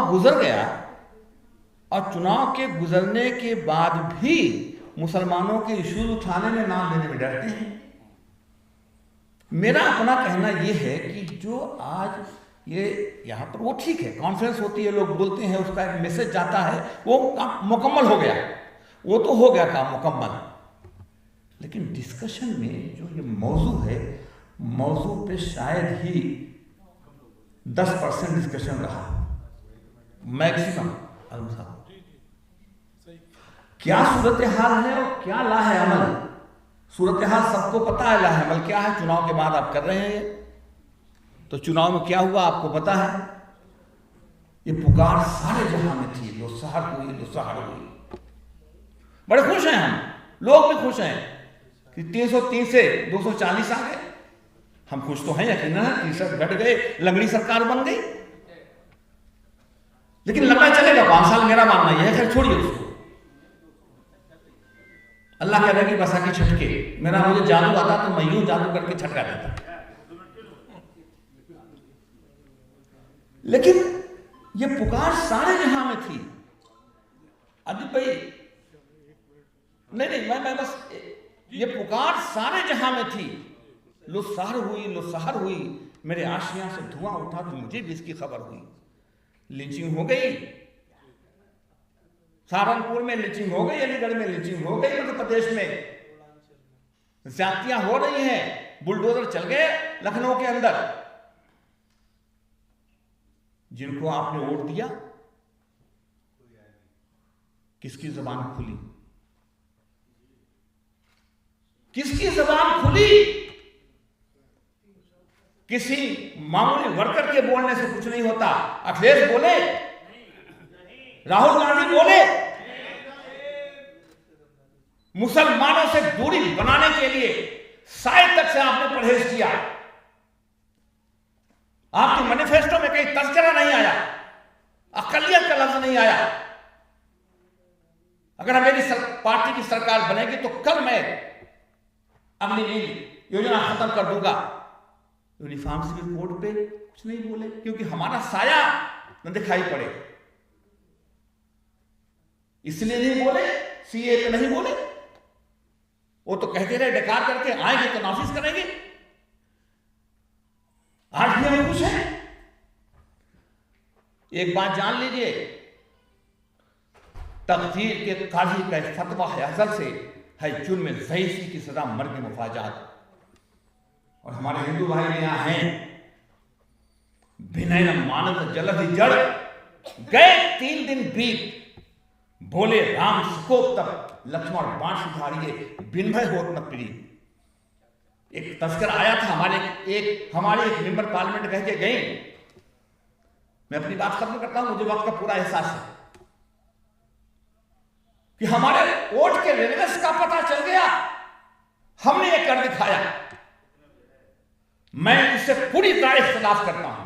चुनाव गुजर गया और चुनाव के गुजरने के बाद भी मुसलमानों के इश्यूज उठाने में, नाम लेने में डरते हैं। मेरा अपना कहना यह है कि जो आज ये यहाँ पर, वो ठीक है, कॉन्फ्रेंस होती है, लोग बोलते हैं, उसका एक मैसेज जाता है, वो काम मुकम्मल हो गया, वो तो हो गया काम मुकम्मल। लेकिन डिस्कशन में जो ये मौजू है, मौजू पे शायद ही 10% डिस्कशन रहा मैक्सिमम। क्या सूरत हाल है और क्या लाहे अमल? सूरत हाल सबको पता है, लाहे अमल क्या है? चुनाव के बाद आप कर रहे हैं, तो चुनाव में क्या हुआ आपको पता है। ये पुकार सारे जहां में थी, लो सहर हुई, लो सहर हुई। बड़े खुश हैं हम, लोग भी खुश हैं कि 303 से 240 आ गए। हम खुश तो हैं यकीनन, 30 घट गए, लंगड़ी सरकार बन गई। लेकिन लंबा चलेगा 5 साल, मेरा मानना यह है। खैर छोड़िए उसको, अल्लाह कह रहा है कि बसा के छटके, मेरा मुझे जादू आता तो मैं यूं जादू करके छटका देता। लेकिन ये पुकार सारे जहां में थी। अदीप भाई, नहीं, मैं बस, ये पुकार सारे जहां में थी। लो सहर हुई, लो सहर हुई, मेरे आशियां से धुआं उठा तो मुझे भी इसकी खबर हुई। लिंचिंग हो गई, सहारनपुर में लिंचिंग हो गई, अलीगढ़ में लिंचिंग हो गई, मध्य प्रदेश में ज्यादतियां हो रही हैं, बुलडोजर चल गए लखनऊ के अंदर। जिनको आपने वोट दिया, किसकी जबान खुली? किसकी जबान खुली? किसी मामूली वर्कर के बोलने से कुछ नहीं होता। अखिलेश बोले, राहुल गांधी बोले, मुसलमानों से दूरी बनाने के लिए शायद तक से आपने परहेज किया। आपके मैनिफेस्टो में कहीं तस्करा नहीं आया, अकलियत का लफ्ज नहीं आया। अगर मेरी पार्टी की सरकार बनेगी तो कल मैं अपनी योजना खत्म कर दूंगा। यूनिफॉर्म सिविल कोड पे कुछ नहीं बोले, क्योंकि हमारा साया न दिखाई पड़े, इसलिए नहीं बोले। सीए पे नहीं बोले, वो तो कहते रहे डकार करके आएंगे तो नाफिज करेंगे। आज भी हम खुश हैं। एक बात जान लीजिए, तकदीर के काजी का फतवा है अज़ल से, है जुर्म ज़ईफ़ी की सजा मर्ग मुफाजात। और हमारे हिंदू भाई यहाँ हैं, विनय मानस जलधि जड़ गए 3 दिन बीत, बोले राम सुकोप तब लक्ष्मण बाण सुधारिए, बिन भय होत न पीड़ी। एक तस्कर आया था, हमारे एक मेंबर पार्लियामेंट कह के गए। मैं अपनी बात खत्म करता हूं, मुझे वक्त का पूरा एहसास है कि हमारे वोट के रेलेवेंस का पता चल गया, हमने ये कर दिखाया। मैं इससे पूरी तरह इख्तिलाफ करता हूं।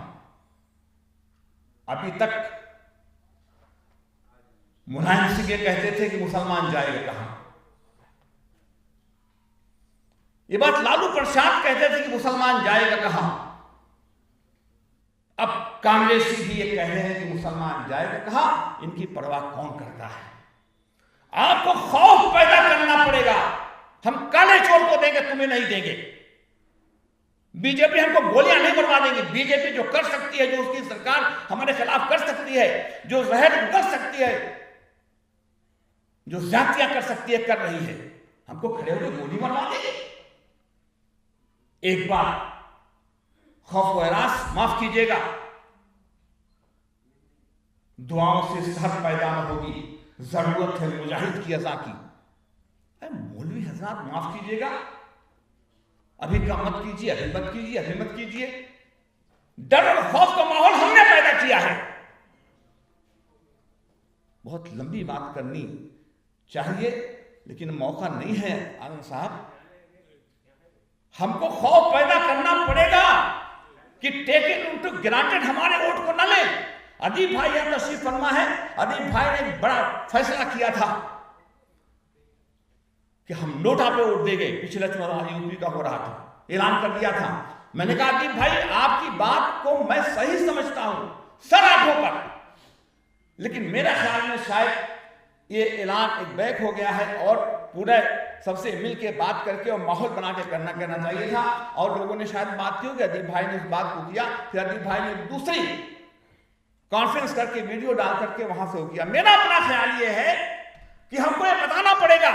अभी तक मुलायम सिंह ये कहते थे कि मुसलमान जाएगा कहां। ये बात लालू प्रसाद कहते थे कि मुसलमान जाएगा कहां। अब कांग्रेसी भी ये कह रहे हैं कि मुसलमान जाएगा कहां। इनकी परवाह कौन करता है? आपको खौफ पैदा करना पड़ेगा। हम काले चोर को देंगे, तुम्हें नहीं देंगे। बीजेपी हमको गोलियां नहीं मरवा देंगी। बीजेपी जो कर सकती है, जो उसकी सरकार हमारे खिलाफ कर सकती है, जो जहर कर सकती है, जो ज्यादतियां कर सकती है, कर रही है। हमको खड़े होकर गोली मरवा देंगे। एक बार खौफ व हरास, माफ कीजिएगा, दुआओं से सहर पैदा न होगी, जरूरत है मुजाहिद की अज़ा की। मौलवी हजरात माफ कीजिएगा, अभी का मत कीजिए, अभी मत कीजिए, अभी मत कीजिए। डर और खौफ का माहौल हमने पैदा किया है। बहुत लंबी बात करनी चाहिए, लेकिन मौका नहीं है। आनंद साहब, हमको खौफ पैदा करना पड़ेगा कि टेकन इनटू ग्रांटेड हमारे वोट को न ले। अदीप भाई यहां तशरीफ फरमा है। अदीप भाई ने बड़ा फैसला किया था कि हम नोटा पे वोट देंगे। पिछले चुनाव यूपी का हो रहा था, ऐलान कर दिया था। मैंने कहा अदीप भाई, आपकी बात को मैं सही समझता हूं, सर आंखों पर, लेकिन मेरा ख्याल में शायद ये ऐलान एक बैक हो गया है और पूरे सबसे मिल के बात करके और माहौल बना के कहना चाहिए था। और लोगों ने शायद बात की कि अदीप भाई ने इस बात को किया, फिर अदीप भाई ने दूसरी कॉन्फ्रेंस करके वीडियो डाल करके वहां से हो किया। मेरा अपना ख्याल ये है कि हमको ये बताना पड़ेगा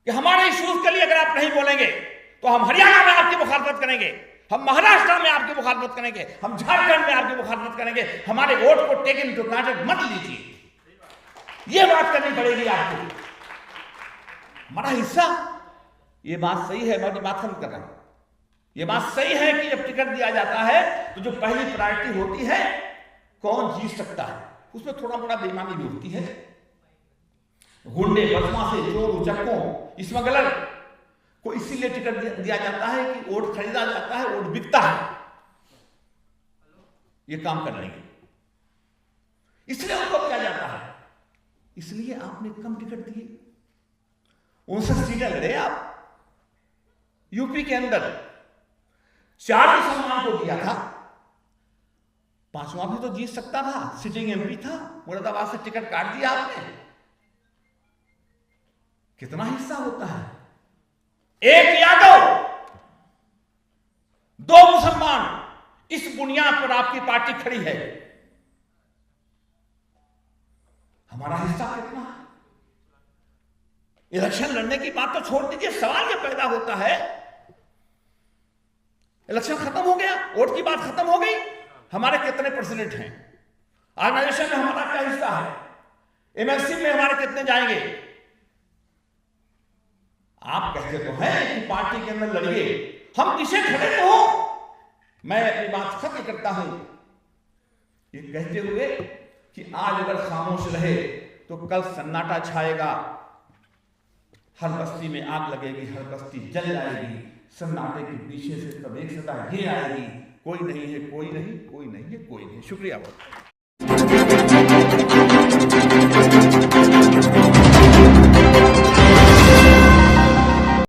कि हमारे इश्यूज के लिए अगर आप नहीं बोलेंगे तो हम हरियाणा में आपकी मुखालफत करेंगे, हम महाराष्ट्र में आपकी मुखालफत करेंगे, हम झारखंड में आपकी मुखालफत करेंगे। हमारे वोट को टेक इनटू ग्रांटेड मत लीजिए, ये बात करनी पड़ेगी आपको। हमारा हिस्सा, ये बात सही है, मैं अपनी बात खत्म कर रहा हूं। ये बात सही है कि जब टिकट दिया जाता है तो जो पहली प्रायोरिटी होती है कौन जीत सकता है, उसमें थोड़ा मोड़ा बेईमानी भी होती है। गुंडे बदमाशी चोर उचक्कों स्मगलर को इसीलिए टिकट दिया जाता है कि वोट खरीदा जाता है, वोट बिकता है, ये काम कर लेंगे, इसलिए उनको किया जाता है। इसलिए आपने कम टिकट दिए, 59 सीटें लड़े आप। यूपी के अंदर 4 मुसलमान को दिया था, 5वां भी तो जीत सकता था, सिटिंग एमपी था, मुरादाबाद से टिकट काट दिया आपने। कितना हिस्सा होता है? 1 यादव 2 मुसलमान, इस बुनियाद पर आपकी पार्टी खड़ी है। हमारा हिस्सा कितना है? इलेक्शन लड़ने की बात तो छोड़ दीजिए, सवाल यह पैदा होता है, इलेक्शन खत्म हो गया, वोट की बात खत्म हो गई, हमारे कितने परसेंट हैं, ऑर्गेनाइजेशन में हमारा क्या हिस्सा है, एमएलसी में हमारे कितने जाएंगे। आप कहते तो हैं कि पार्टी के अंदर लड़िए, हम पीछे खड़े तो हो। मैं अपनी बात खत्म करता हूं ये कहते हुए कि आज अगर खामोश रहे तो कल सन्नाटा छाएगा, हर बस्ती में आग लगेगी, हर बस्ती जल जाएगी। सन्नाटे के पीछे से तब एक सदा ये आएगी, कोई नहीं है, कोई नहीं, कोई नहीं है, कोई नहीं। शुक्रिया बहुत।